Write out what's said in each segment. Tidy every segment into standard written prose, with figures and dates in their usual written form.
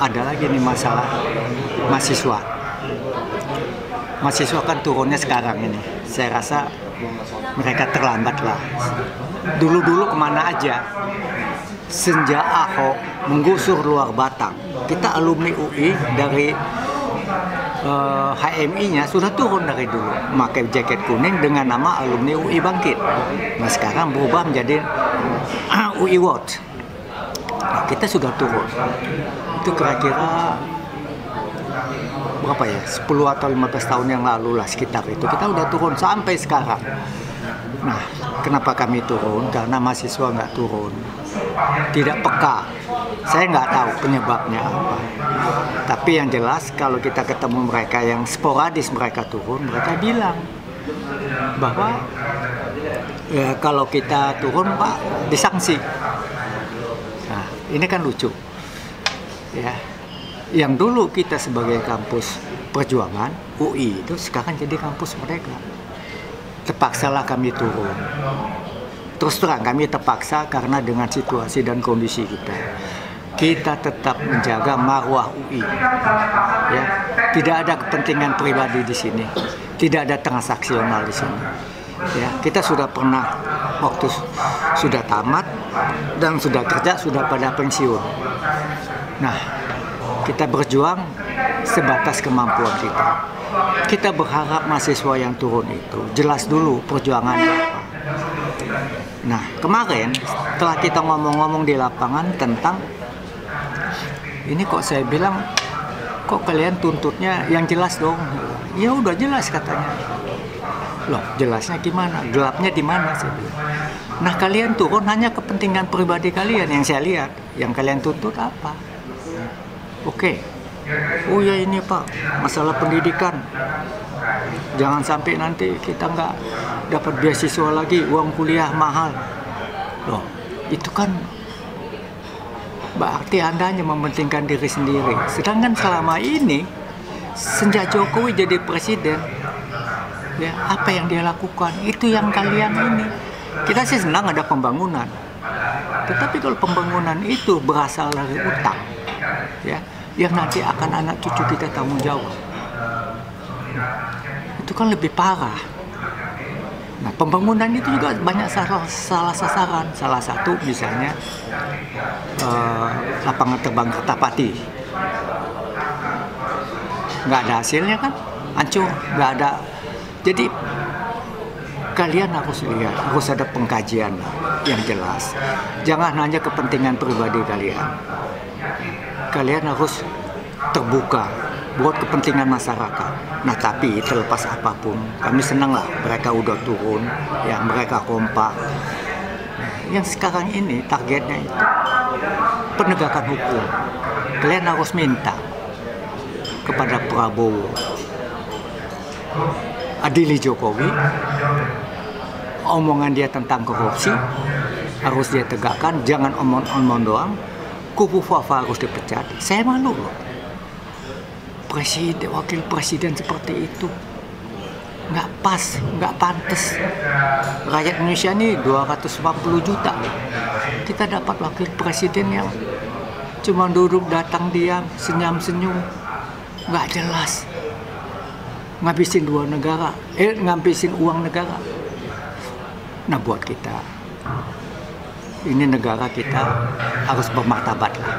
ada lagi nih masalah mahasiswa. Mahasiswa kan turunnya sekarang ini. Saya rasa mereka terlambat lah. Dulu-dulu kemana aja? Sejak Ahok menggusur luar Batang, kita alumni UI dari HMI-nya sudah turun dari dulu, memakai jaket kuning dengan nama alumni UI Bangkit. Nah sekarang berubah menjadi UI Watch. Nah, kita sudah turun. Itu kira-kira berapa ya? 10 atau 15 tahun yang lalu lah sekitar itu. Kita udah turun sampai sekarang. Nah, kenapa kami turun? Karena mahasiswa nggak turun. Tidak peka. Saya nggak tahu penyebabnya apa. Tapi yang jelas kalau kita ketemu mereka yang sporadis mereka turun, mereka bilang bahwa ya, kalau kita turun Pak disanksi. Nah, ini kan lucu. Ya. Yang dulu kita sebagai kampus perjuangan UI itu sekarang jadi kampus mereka. Terpaksalah kami turun. Terus terang kami terpaksa karena dengan situasi dan kondisi kita tetap menjaga marwah UI. Ya, tidak ada kepentingan pribadi di sini, tidak ada transaksional di sini. Ya, kita sudah pernah waktu sudah tamat dan sudah kerja sudah pada pensiun. Nah, kita berjuang sebatas kemampuan kita. Kita berharap mahasiswa yang turun itu jelas dulu perjuangannya apa. Nah, kemarin setelah kita ngomong-ngomong di lapangan tentang ini kok saya bilang, kok kalian tuntutnya yang jelas dong? Ya udah jelas katanya. Loh, jelasnya gimana? Gelapnya di mana saya bilang. Nah, kalian turun hanya kepentingan pribadi kalian yang saya lihat. Yang kalian tuntut apa? Oke. Oh ya ini Pak, masalah pendidikan. Jangan sampai nanti kita nggak dapat beasiswa lagi, uang kuliah mahal. Loh, itu kan berarti Anda hanya mementingkan diri sendiri. Sedangkan selama ini, sejak Jokowi jadi presiden, ya apa yang dia lakukan, itu yang kalian ini. Kita sih senang ada pembangunan. Tetapi kalau pembangunan itu berasal dari utang, ya, yang nanti akan anak cucu kita tanggung jawab, itu kan lebih parah. Nah, pembangunan itu juga banyak salah sasaran. Salah satu misalnya lapangan terbang Kertapati, nggak ada hasilnya kan, hancur, nggak ada. Jadi kalian harus lihat, harus ada pengkajian yang jelas. Jangan hanya kepentingan pribadi kalian. Kalian harus terbuka buat kepentingan masyarakat. Nah, tapi terlepas apapun, kami senang lah mereka udah turun, ya mereka kompak. Yang sekarang ini targetnya itu penegakan hukum. Kalian harus minta kepada Prabowo adili Jokowi. Omongan dia tentang korupsi harus dia tegakkan, jangan omong-omong doang. Kubu Fafa harus dipecat. Saya malu loh. Presiden, wakil presiden seperti itu. Nggak pas, nggak pantas. Rakyat Indonesia ini 240 juta. Kita dapat wakil presiden yang cuma duduk, datang, diam, senyum-senyum. Nggak jelas. Ngabisin ngabisin uang negara. Nah, buat kita, ini negara kita harus bermartabat lah.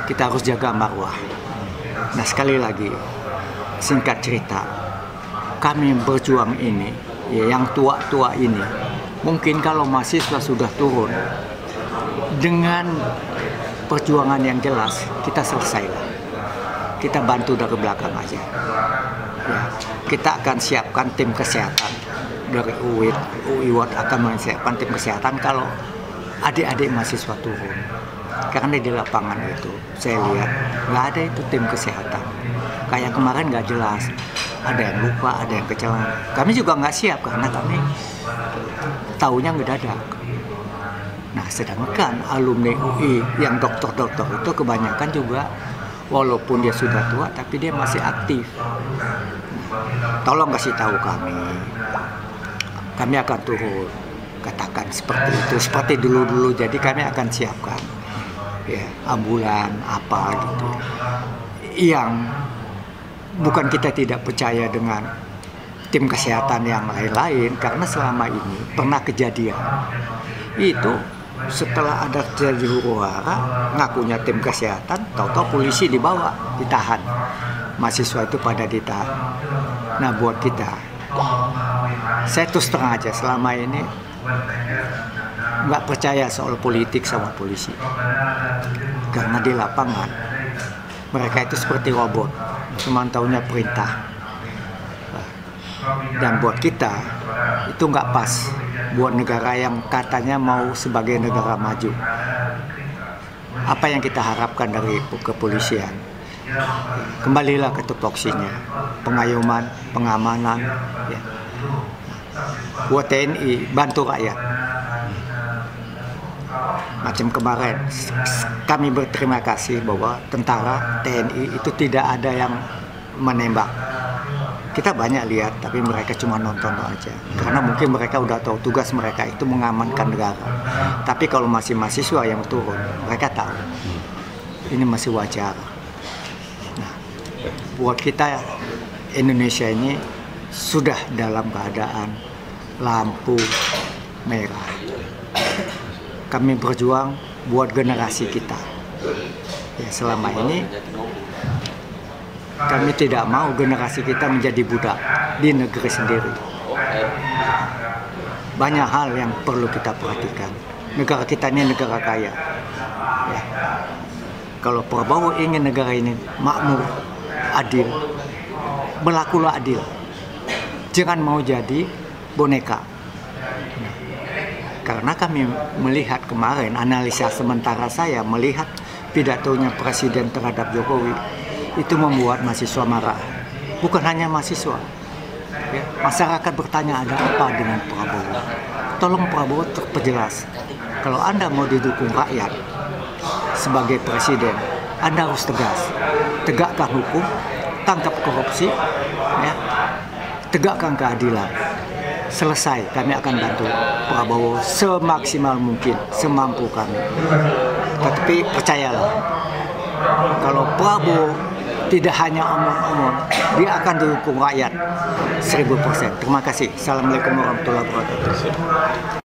Kita harus jaga marwah. Nah, sekali lagi, singkat cerita, kami berjuang ini, ya, yang tua-tua ini, mungkin kalau mahasiswa sudah turun, dengan perjuangan yang jelas, kita selesailah. Kita bantu dari belakang aja. Ya, kita akan siapkan tim kesehatan dari UI Watch akan menyiapkan tim kesehatan kalau adik-adik mahasiswa turun. Karena di lapangan itu saya lihat nggak ada itu tim kesehatan. Kayak kemarin nggak jelas, ada yang lupa, ada yang kecelakaan. Kami juga nggak siap karena kami tahunya ngedadak. Nah, sedangkan alumni UI yang dokter-dokter itu kebanyakan juga walaupun dia sudah tua tapi dia masih aktif. Tolong kasih tahu kami akan turun, katakan seperti itu, seperti dulu-dulu. Jadi kami akan siapkan. ya, ambulan apa gitu, yang bukan kita tidak percaya dengan tim kesehatan yang lain-lain, karena selama ini pernah kejadian itu setelah ada terjadi huru-hara ngakunya tim kesehatan, tahu-tahu polisi dibawa, ditahan, mahasiswa itu pada ditahan. Nah buat kita, saya terus terang aja selama ini nggak percaya soal politik sama polisi, karena di lapangan mereka itu seperti robot, cuma taunya perintah. Dan buat kita itu nggak pas buat negara yang katanya mau sebagai negara maju. Apa yang kita harapkan dari kepolisian? Kembalilah ke tupoksinya, pengayoman, pengamanan, ya. Buat TNI bantu rakyat. Macam kemarin kami berterima kasih bahwa tentara TNI itu tidak ada yang menembak. Kita banyak lihat, tapi mereka cuma nonton aja. Karena mungkin mereka udah tahu tugas mereka itu mengamankan negara. Tapi kalau masih mahasiswa yang turun, mereka tahu ini masih wajar. Nah, buat kita Indonesia ini sudah dalam keadaan lampu merah. Kami berjuang buat generasi kita. Ya, selama ini kami tidak mau generasi kita menjadi budak di negeri sendiri. Banyak hal yang perlu kita perhatikan. Negara kita ini negara kaya. Ya. Kalau Prabowo ingin negara ini makmur, adil, berlakulah adil. Jangan mau jadi boneka. Karena kami melihat kemarin, analisa sementara saya melihat pidatonya Presiden terhadap Jokowi, itu membuat mahasiswa marah. Bukan hanya mahasiswa, ya, masyarakat bertanya ada apa dengan Prabowo. Tolong Prabowo terperjelas. Kalau Anda mau didukung rakyat sebagai presiden, Anda harus tegas. Tegakkan hukum, tangkap korupsi, ya, tegakkan keadilan. Selesai, kami akan bantu Prabowo semaksimal mungkin, semampu kami. Tetapi percayalah, kalau Prabowo tidak hanya omong-omong, dia akan didukung rakyat 1000%. Terima kasih. Assalamualaikum warahmatullahi wabarakatuh.